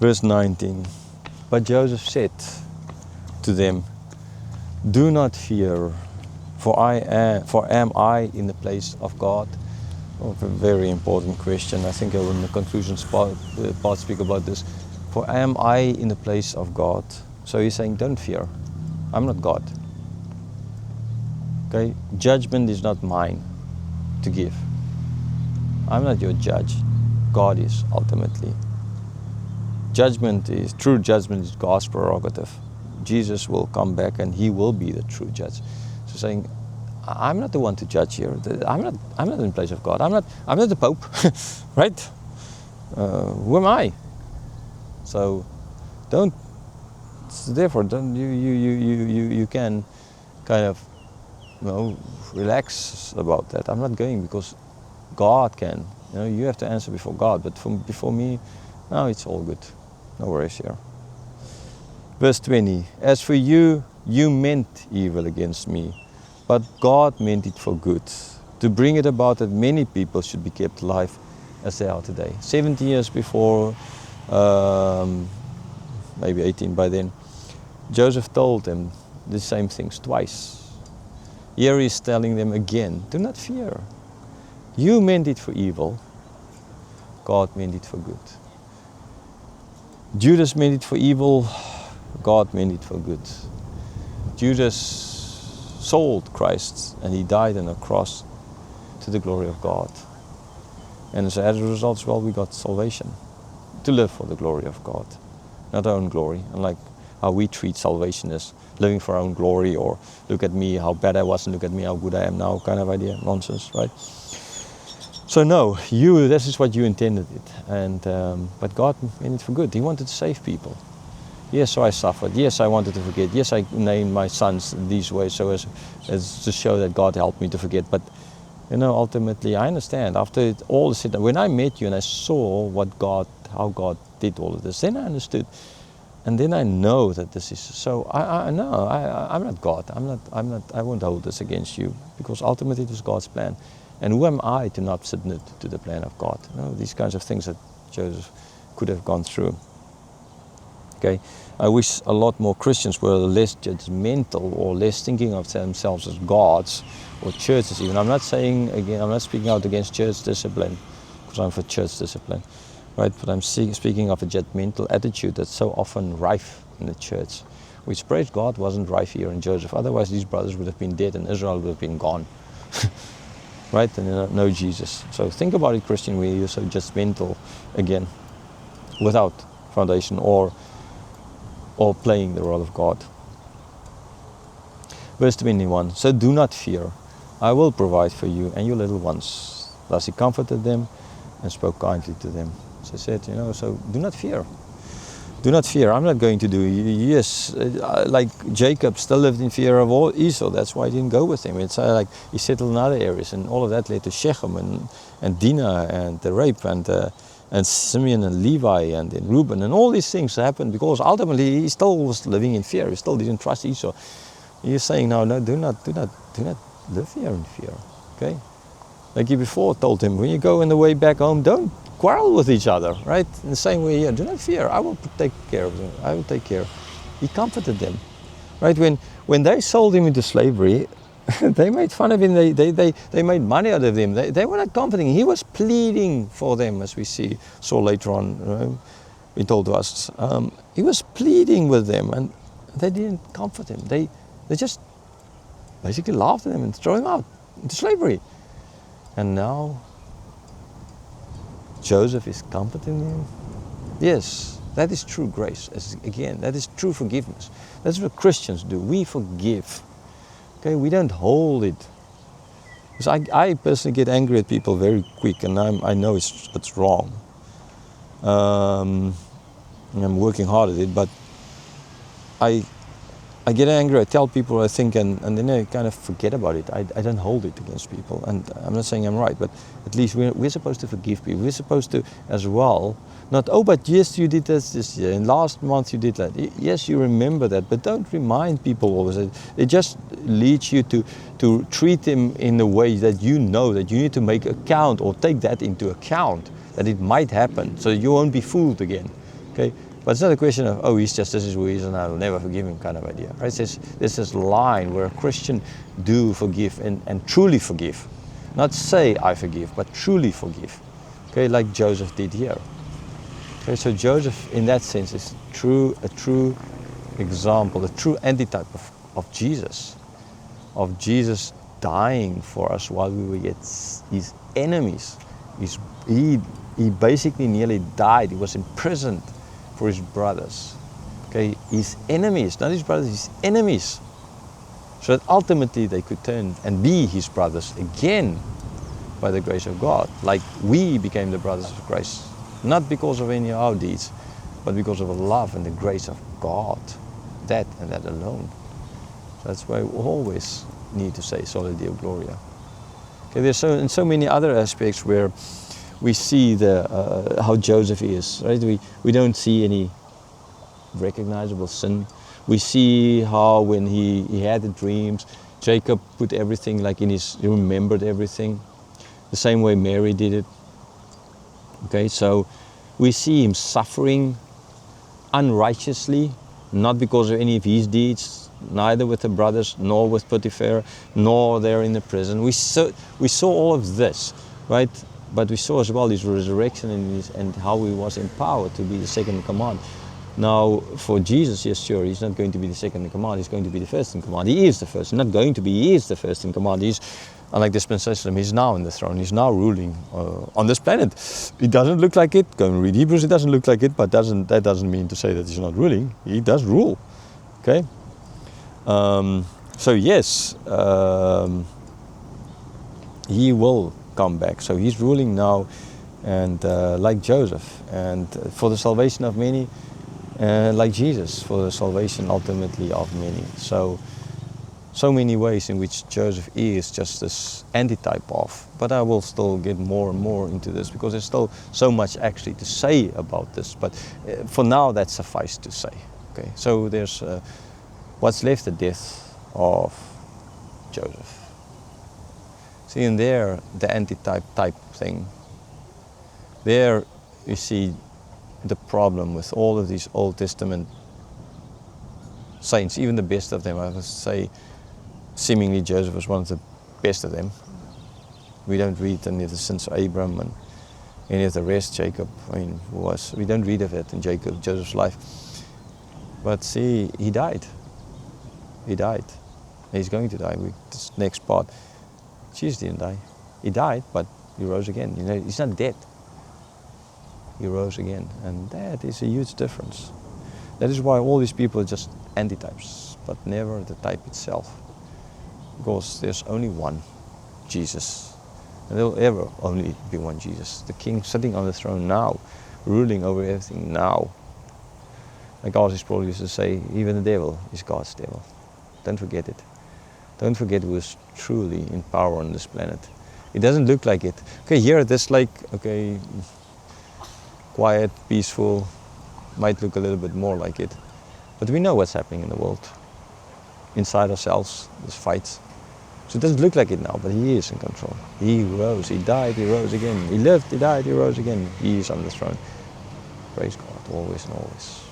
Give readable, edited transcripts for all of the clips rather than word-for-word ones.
Verse 19. But Joseph said to them, do not fear, for am I in the place of God? Oh, a very important question. I think I will in the conclusion part speak about this. For am I in the place of God? So he's saying, don't fear. I'm not God. Okay? Judgment is not mine to give. I'm not your judge. God is ultimately. True judgment is God's prerogative. Jesus will come back and he will be the true judge. So saying, I'm not the one to judge here. I'm not in the place of God. I'm not the Pope, right? Who am I? So therefore you can kind of relax about that. I'm not going because God can. You have to answer before God, but before me, no, it's all good. No worries here. Verse 20, as for you, you meant evil against me, but God meant it for good, to bring it about that many people should be kept alive as they are today. 70 years before, maybe 18 by then, Joseph told them the same things twice. Here he's telling them again, do not fear. You meant it for evil, God meant it for good. Judas meant it for evil, God meant it for good. Judas sold Christ and he died on a cross to the glory of God. And as a result as well, we got salvation, to live for the glory of God, not our own glory. Unlike how we treat salvation as living for our own glory, or look at me, how bad I was, and look at me, how good I am now, kind of idea, nonsense, right? So no, this is what you intended it, and but God meant it for good. He wanted to save people. Yes, so I suffered. Yes, I wanted to forget. Yes, I named my sons these ways so as to show that God helped me to forget. But ultimately, I understand. After it all is said, when I met you and I saw how God did all of this, then I understood, and then I know that this is so. I know I'm not God. I'm not. I won't hold this against you, because ultimately it was God's plan. And who am I to not submit to the plan of God? These kinds of things that Joseph could have gone through. Okay, I wish a lot more Christians were less judgmental or less thinking of themselves as gods, or churches even. I'm not speaking out against church discipline, because I'm for church discipline, right? But I'm speaking of a judgmental attitude that's so often rife in the church, which, praise God, wasn't rife here in Joseph. Otherwise these brothers would have been dead and Israel would have been gone. Right? And no Jesus. So think about it, Christian, where you're so judgmental again, without foundation or playing the role of God. Verse 21, so do not fear, I will provide for you and your little ones. Thus he comforted them and spoke kindly to them. So he said, so do not fear. Do not fear, I'm not going to do. Yes, like Jacob still lived in fear of all Esau, that's why he didn't go with him. It's like he settled in other areas, and all of that led to Shechem and Dinah and the rape and Simeon and Levi and Reuben, and all these things happened because ultimately he still was living in fear. He still didn't trust Esau. He's saying, no, do not live here in fear. Okay? Like he before told him, when you go on the way back home, don't quarrel with each other, right? In the same way here, do not fear, I will take care of them. I will take care. He comforted them, right? When they sold him into slavery, they made fun of him, they made money out of him. They were not comforting. He was pleading for them, as we saw later on, been told to us. He was pleading with them, and they didn't comfort him. They just basically laughed at him and threw him out into slavery. And now Joseph is comforting him. Yes, that is true grace. Again, that is true forgiveness. That's what Christians do. We forgive. Okay, we don't hold it. Because I personally get angry at people very quick, and I know it's wrong. And I'm working hard at it, but I get angry, I tell people what I think, and then I kind of forget about it. I don't hold it against people, and I'm not saying I'm right, but at least we're supposed to forgive people. We're supposed to as well, not, but yes, you did this year, and last month you did that. Yes, you remember that, but don't remind people always. It just leads you to treat them in a way that you know that you need to make account or take that into account, that it might happen, so you won't be fooled again. Okay, but it's not a question of, oh, he's just, this is who he is and I'll never forgive him kind of idea. Right? There's this line where a Christian do forgive and truly forgive. Not say I forgive, but truly forgive. Okay, like Joseph did here. Okay, so Joseph in that sense is a true example, a true antitype of Jesus dying for us while we were yet his enemies. He basically nearly died. He was imprisoned for his brothers. Okay, his enemies, not his brothers, his enemies. So that ultimately they could turn and be his brothers again by the grace of God. Like we became the brothers of grace, not because of any of our deeds, but because of the love and the grace of God. That and that alone. So that's why we always need to say Soli Deo Gloria. Okay, there's so many other aspects where we see how Joseph is, right? We don't see any recognizable sin. We see how when he had the dreams, Jacob put everything like he remembered everything, the same way Mary did it. Okay, so we see him suffering unrighteously, not because of any of his deeds, neither with the brothers, nor with Potiphar, nor there in the prison. We saw all of this, right? But we saw as well his resurrection and how he was empowered to be the second in command. Now, for Jesus, yes, sure, he's not going to be the second in command, he's going to be the first in command. He is the first, not going to be, he is the first in command. He's, unlike dispensationalism, he's now on the throne, he's now ruling on this planet. It doesn't look like it, go and read Hebrews, it doesn't look like it, but that doesn't mean to say that he's not ruling. He does rule, okay? So yes, he will come back. So he's ruling now, and like Joseph, and for the salvation of many, like Jesus, for the salvation ultimately of many. So many ways in which Joseph is just this antitype of. But I will still get more and more into this because there's still so much actually to say about this. But for now, that suffices to say. Okay, so there's what's left, the death of Joseph. See, in there, the antitype type thing. There you see the problem with all of these Old Testament saints, even the best of them. I would say seemingly Joseph was one of the best of them. We don't read any of the sins of Abraham and any of the rest, Jacob, we don't read of it in Joseph's life. But see, he died. He died. He's going to die. This next part, Jesus didn't die. He died, but he rose again. He's not dead. He rose again, and that is a huge difference. That is why all these people are just antitypes, but never the type itself. Because there's only one Jesus, and there will ever only be one Jesus. The King sitting on the throne now, ruling over everything now. Like R.C. Sproul used to say, even the devil is God's devil. Don't forget it. Don't forget who is truly in power on this planet. It doesn't look like it. Okay, here this quiet, peaceful, might look a little bit more like it. But we know what's happening in the world. Inside ourselves, there's fights. So it doesn't look like it now, but he is in control. He rose, he died, he rose again. He lived, he died, he rose again. He is on the throne. Praise God, always and always.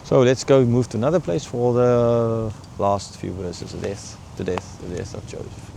So let's go move to another place for the last few verses, the death of Joseph.